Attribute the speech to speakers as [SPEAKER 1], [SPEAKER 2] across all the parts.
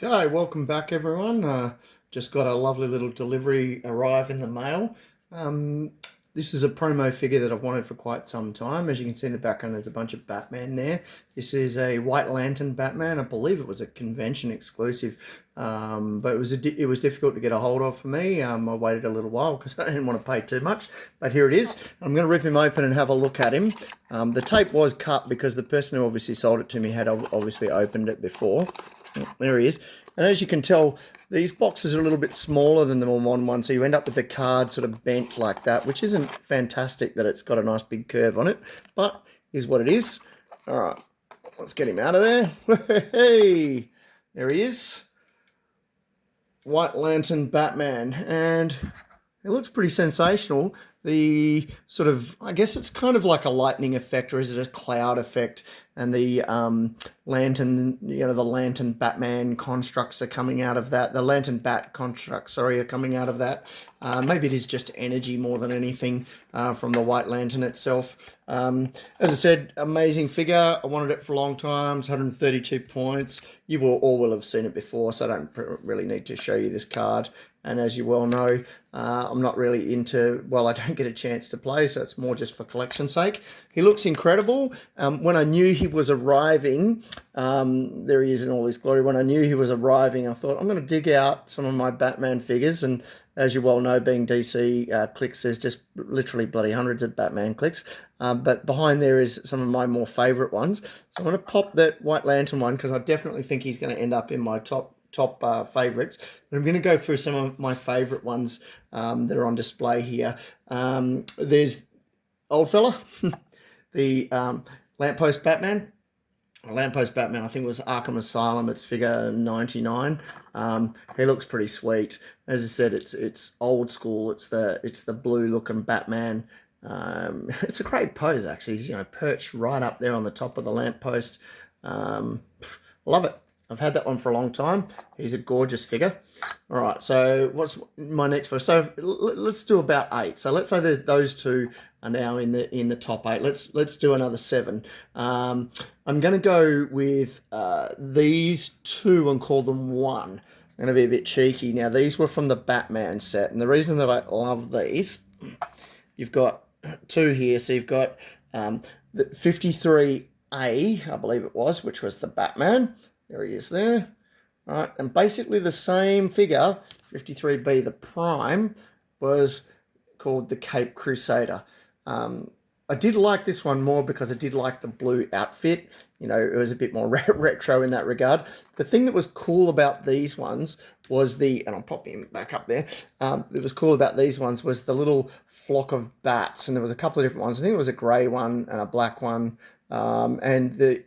[SPEAKER 1] Okay, welcome back everyone. Just got a lovely little delivery arrive in the mail. Um, this is a promo figure that I've wanted for quite some time. As you can see in the background, there's a bunch of Batman there. This is a White Lantern Batman. I believe it was a convention exclusive, but it was difficult to get a hold of for me. I waited a little while because I didn't want to pay too much. But here it is. I'm going to rip him open and have a look at him. The tape was cut because the person who obviously sold it to me had obviously opened it before. There he is. And as you can tell, these boxes are a little bit smaller than the more modern one, so you end up with the card sort of bent like that, which isn't fantastic that it's got a nice big curve on it, but is what it is. All right, let's get him out of there. Hey, there he is. White Lantern Batman, and it looks pretty sensational. The sort of, I guess it's kind of like a lightning effect, or is it a cloud effect? And the lantern, the lantern Batman constructs are coming out of that. The lantern bat constructs, sorry, are coming out of that. Maybe it is just energy more than anything from the White Lantern itself. As I said, amazing figure. I wanted it for a long time. It's 132 points. You all will have seen it before, so I don't really need to show you this card. And as you well know, I'm not really into, well, I don't get a chance to play, so it's more just for collection's sake. He looks incredible. When I knew he was arriving, there he is in all his glory. When I knew he was arriving, I thought, I'm going to dig out some of my Batman figures. And as you well know, being DC clicks, there's just literally bloody hundreds of Batman clicks. But behind there is some of my more favourite ones. So I'm going to pop that White Lantern one because I definitely think he's going to end up in my top favorites. And I'm going to go through some of my favorite ones that are on display here. There's old fella, the Lamppost Batman. Lamppost Batman, I think it was Arkham Asylum. It's figure 99. He looks pretty sweet. As I said, it's old school. It's the blue looking Batman. It's a great pose actually. He's perched right up there on the top of the lamppost. Love it. I've had that one for a long time. He's a gorgeous figure. All right, so what's my next one? So let's do about 8. So let's say those two are now in the top 8. Let's do another 7. I'm going to go with these 2 and call them 1. I'm going to be a bit cheeky. Now, these were from the Batman set, and the reason that I love these, you've got 2 here. So you've got the 53A, I believe it was, which was the Batman. There he is there. All right, and basically the same figure, 53B, the Prime, was called the Cape Crusader. I did like this one more because I did like the blue outfit. It was a bit more retro in that regard. The thing that was cool about these ones was and I'll pop him back up there. That was cool about these ones was the little flock of bats, and there was a couple of different ones. I think it was a grey one and a black one, and the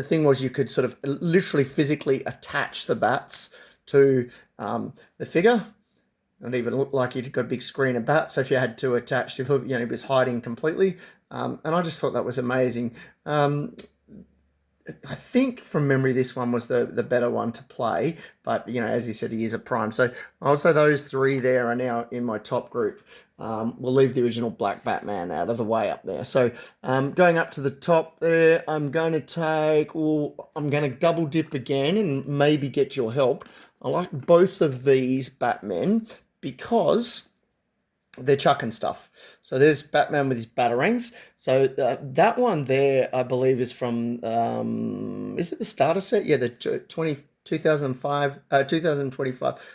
[SPEAKER 1] thing was you could sort of literally physically attach the bats to the figure. It even looked like you'd got a big screen of bats. So if you had 2 attached, it was hiding completely. And I just thought that was amazing. I think from memory, this one was the better one to play. But, as you said, he is a Prime. So I would say those 3 there are now in my top group. We'll leave the original Black Batman out of the way up there. So going up to the top there, I'm going to double dip again and maybe get your help. I like both of these Batmen because they're chucking stuff. So there's Batman with his batarangs. So that one there, I believe, is from, is it the starter set? Yeah, the 2025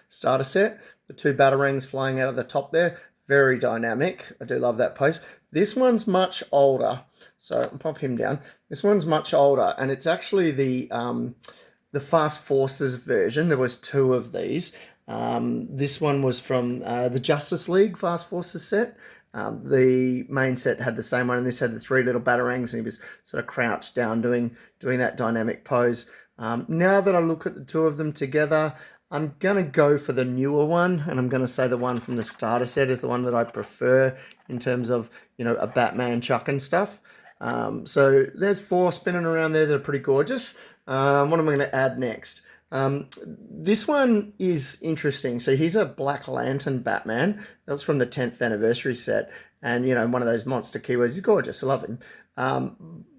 [SPEAKER 1] starter set. The 2 batarangs flying out of the top there. Very dynamic. I do love that pose. This one's much older. So I'll pop him down. This one's much older, and it's actually the Fast Forces version. There was 2 of these. This one was from the Justice League Fast Forces set. The main set had the same one, and this had the 3 little batarangs, and he was sort of crouched down doing that dynamic pose. Now that I look at the 2 of them together, I'm going to go for the newer one, and I'm going to say the one from the starter set is the one that I prefer in terms of, a Batman chucking stuff. So there's 4 spinning around there that are pretty gorgeous. What am I going to add next? This one is interesting. So he's a Black Lantern Batman. That was from the 10th anniversary set. And, one of those monster keywords. He's gorgeous. I love him.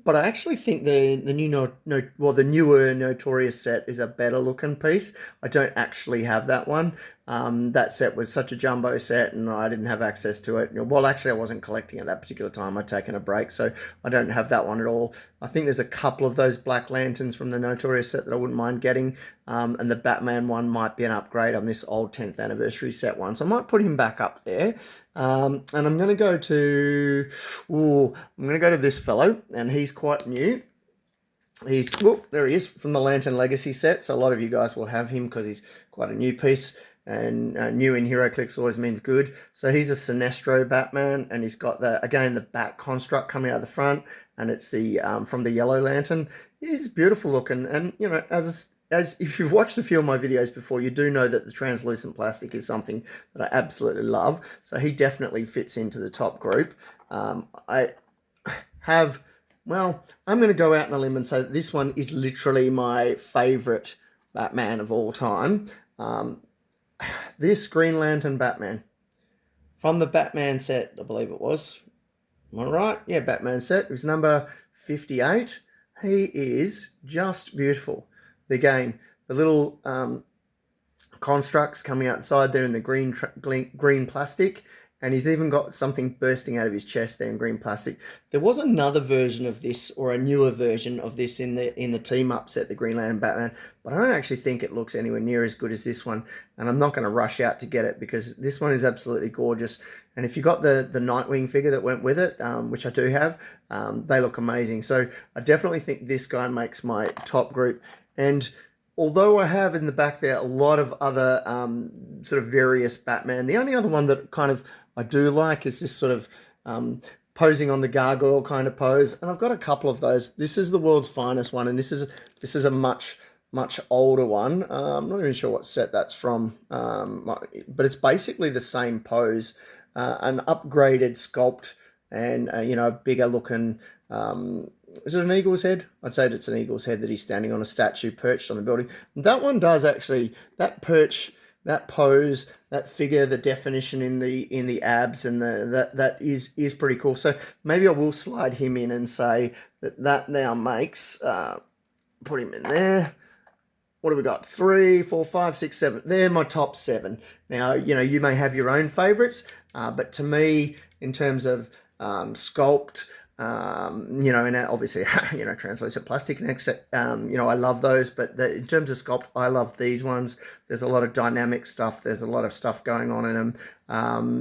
[SPEAKER 1] but I actually think the new the newer Notorious set is a better looking piece. I don't actually have that one. That set was such a jumbo set, and I didn't have access to it. Well, actually, I wasn't collecting at that particular time. I'd taken a break, so I don't have that one at all. I think there's a couple of those Black Lanterns from the Notorious set that I wouldn't mind getting, and the Batman one might be an upgrade on this old 10th anniversary set one, so I might put him back up there. And I'm going to go to, I'm going to go to this fellow, and he's quite new. He's, there he is from the Lantern Legacy set. So a lot of you guys will have him because he's quite a new piece, and new in HeroClix always means good. So he's a Sinestro Batman, and he's got the bat construct coming out of the front, and it's the from the Yellow Lantern. He's beautiful looking, and as if you've watched a few of my videos before, you do know that the translucent plastic is something that I absolutely love. So he definitely fits into the top group. I have. Well, I'm going to go out on a limb and say that this one is literally my favourite Batman of all time. This Green Lantern Batman from the Batman set, I believe it was. Am I right? Yeah, Batman set. It was number 58. He is just beautiful. Again, the little constructs coming outside there in the green plastic. And he's even got something bursting out of his chest there in green plastic. There was another version of this, or a newer version of this in the team up set, the Green Lantern Batman, but I don't actually think it looks anywhere near as good as this one. And I'm not going to rush out to get it because this one is absolutely gorgeous. And if you got the Nightwing figure that went with it, which I do have, they look amazing. So I definitely think this guy makes my top group. And although I have in the back there a lot of other sort of various Batman, the only other one that kind of I do like is this sort of posing on the gargoyle kind of pose, and I've got a couple of those. This is the world's finest one, and this is a much older one. I'm not even sure what set that's from, but it's basically the same pose, an upgraded sculpt, and a bigger looking. Is it an eagle's head? I'd say it's an eagle's head that he's standing on a statue perched on the building. That one does actually, that perch, that pose, that figure, the definition in the abs, and that is pretty cool. So maybe I will slide him in and say that now makes, put him in there. What have we got? 3, 4, 5, 6, 7. They're my top 7. Now, you may have your own favorites, but to me, in terms of sculpt, and obviously, translucent plastic and I love those, but in terms of sculpt, I love these ones. There's a lot of dynamic stuff. There's a lot of stuff going on in them.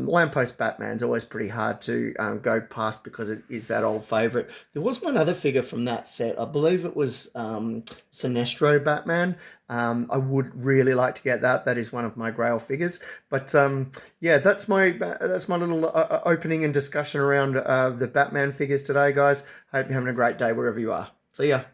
[SPEAKER 1] Lamppost Batman's always pretty hard to go past because it is that old favorite. There was one other figure from that set. I believe it was Sinestro Batman. I would really like to get that. That is one of my Grail figures. But yeah, that's my little opening and discussion around the Batman figures today, guys. Hope you're having a great day wherever you are. See ya.